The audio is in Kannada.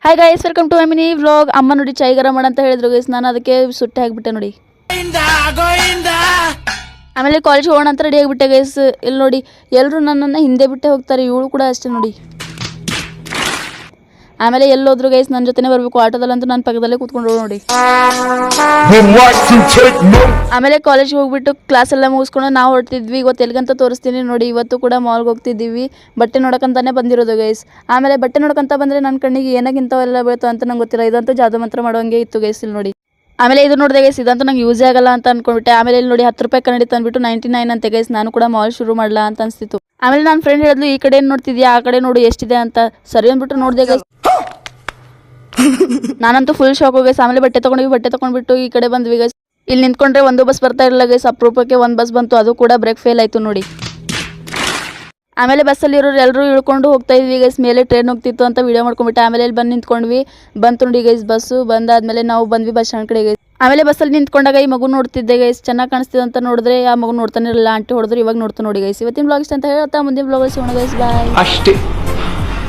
Hi guys, welcome to my mini vlog. ಅಮ್ಮ ನೋಡಿ ಚೈ ಗರಂ ಮಾಡ ಅಂತ ಹೇಳಿದ್ರು ಗೈಸ್, ನಾನು ಅದಕ್ಕೆ ಸುಟ್ಟೆ ಹಾಕ್ಬಿಟ್ಟೆ ನೋಡಿ. ಆಮೇಲೆ ಕಾಲೇಜ್ ಹೋಗೋಣ ಅಂತ ರೆಡಿ ಆಗಿಬಿಟ್ಟೆ ಗೈಸ್. ಇಲ್ಲಿ ನೋಡಿ ಎಲ್ಲರೂ ನನ್ನನ್ನು ಹಿಂದೆ ಬಿಟ್ಟೆ ಹೋಗ್ತಾರೆ, ಇವಳು ಕೂಡ ಅಷ್ಟೇ ನೋಡಿ. ಆಮೇಲೆ ಎಲ್ಲೋದ್ರು ಗೈಸ್ ನನ್ನ ಜೊತೆನೇ ಬರಬೇಕು, ಆಟೋದಲ್ಲಂತೂ ನನ್ನ ಪಕ್ಕದಲ್ಲೇ ಕೂತ್ಕೊಂಡು ನೋಡಿ. ಆಮೇಲೆ ಕಾಲೇಜ್ಗೆ ಹೋಗ್ಬಿಟ್ಟು ಕ್ಲಾಸ್ ಎಲ್ಲ ಮುಗಿಸ್ಕೊಂಡು ನಾವು ಹೊರಟಿದ್ವಿ. ಇವತ್ತು ಎಲ್ಲಿಗಂತ ತೋರಿಸ್ತೀನಿ ನೋಡಿ. ಇವತ್ತು ಕೂಡ ಮಾಲ್ಗೆ ಹೋಗ್ತಿದ್ದೀವಿ, ಬಟ್ಟೆ ನೋಡೋಕ್ಕಂತಾನೆ ಬಂದಿರೋದು ಗೈಸ್. ಆಮೇಲೆ ಬಟ್ಟೆ ನೋಡೋಕ್ಕಂತ ಬಂದರೆ ನನ್ನ ಕಣ್ಣಿಗೆ ಏನಾಗಿಂತವೆಲ್ಲ ಬೀಳ್ತು ಅಂತ ನಂಗೆ ಗೊತ್ತಿಲ್ಲ. ಇದಂತೂ ಜಾದು ಮಂತ್ರ ಮಾಡೋಂಗೆ ಇತ್ತು ಗೈಸ್. ಇಲ್ಲಿ ನೋಡಿ. ಆಮೇಲೆ ಇದು ನೋಡಿದೆ ಗೈಸ್, ಇದಂತೂ ನಂಗೆ ಯೂಸೇ ಆಗಲ್ಲ ಅಂತ ಅನ್ಕೊಂಡ್ಬಿಟ್ಟೆ. ಆಮೇಲೆ ಇಲ್ಲಿ ನೋಡಿ 10 ರೂಪಾಯಿ ಕನ್ನಡಿ ತಂದ್ಬಿಟ್ಟು 99 ಅಂತೆ ಗೈಸ್. ನಾನು ಕೂಡ ಮಾಲ್ ಶುರು ಮಾಡಲಾ ಅಂತ ಅನಿಸ್ತಿತ್ತು. ಆಮೇಲೆ ನನ್ನ ಫ್ರೆಂಡ್ ಹೇಳಿದ್ಲು, ಈ ಕಡೆ ಏನು ನೋಡ್ತಿದ್ಯಾ, ಆ ಕಡೆ ನೋಡು ಎಷ್ಟಿದೆ ಅಂತ. ಸರಿ ಅಂದ್ಬಿಟ್ಟು ನೋಡಿದೆ ಗೈಸ್. ನಾನಂತೂ ಫುಲ್ ಶಾಕ್ ಗೈಸ್. ಆಮೇಲೆ ಬಟ್ಟೆ ತೊಗೊಂಡ್ಬಿಟ್ಟು ಈ ಕಡೆ ಬಂದ್ವಿ ಗೈಸ್. ಇಲ್ಲಿ ನಿಂತ್ಕೊಂಡ್ರೆ ಒಂದು ಬಸ್ ಬರ್ತಾ ಇರಲಿಲ್ಲ ಗೈಸ್. ಅಪರೂಪಕ್ಕೆ ಒಂದು ಬಸ್ ಬಂತು, ಅದು ಕೂಡ ಬ್ರೇಕ್ ಫೇಲ್ ಆಯಿತು ನೋಡಿ. ಆಮೇಲೆ ಬಸ್ಸಲ್ಲಿ ಇರೋರು ಎಲ್ಲರೂ ಇಳ್ಕೊಂಡು ಹೋಗ್ತಾ ಇದ್ವಿ ಗೈಸ್. ಮೇಲೆ ಟ್ರೈನ್ ಹೋಗ್ತಿತ್ತು ಅಂತ ವಿಡಿಯೋ ಮಾಡ್ಕೊಂಡ್ಬಿಟ್ಟೆ. ಆಮೇಲೆ ಇಲ್ಲಿ ಬಂದು ನಿಂತ್ಕೊಂಡ್ವಿ. ಬಂತು ನೋಡಿ ಗೈಸ್ ಬಸ್ಸು. ಬಂದಾದ್ಮೇಲೆ ನಾವು ಬಂದ್ವಿ ಬಸ್ ಸ್ಟ್ಯಾಂಡ್ ಕಡೆ ಗೈಸ್. ಆಮೇಲೆ ಬಸ್ಸಲ್ಲಿ ನಿಂತ್ಕೊಂಡಾಗ ಈ ಮಗು ನೋಡ್ತಿದ್ದೆ ಗೈಸ್. ಚೆನ್ನಾಗಿ ಕಾಣಿಸ್ತಿದೆ ಅಂತ ನೋಡಿದ್ರೆ ಆ ಮಗು ನೋಡ್ತಾನೆ ಇರಲಿಲ್ಲ. ಆಂಟಿ ಹೊಡೆದ್ರು. ಇವಾಗ ನೋಡ್ತಾ ನೋಡಿ ಗೈಸ್. ಇವತ್ತಿನ ಬ್ಲಾಗ್ ಇಷ್ಟ ಅಂತ ಹೇಳ್ತಾ ಮುಂದಿನ ಬ್ಲಾಗ್ ಸಿಗೋಣ ಗೈಸ್. ಬಾಯ್.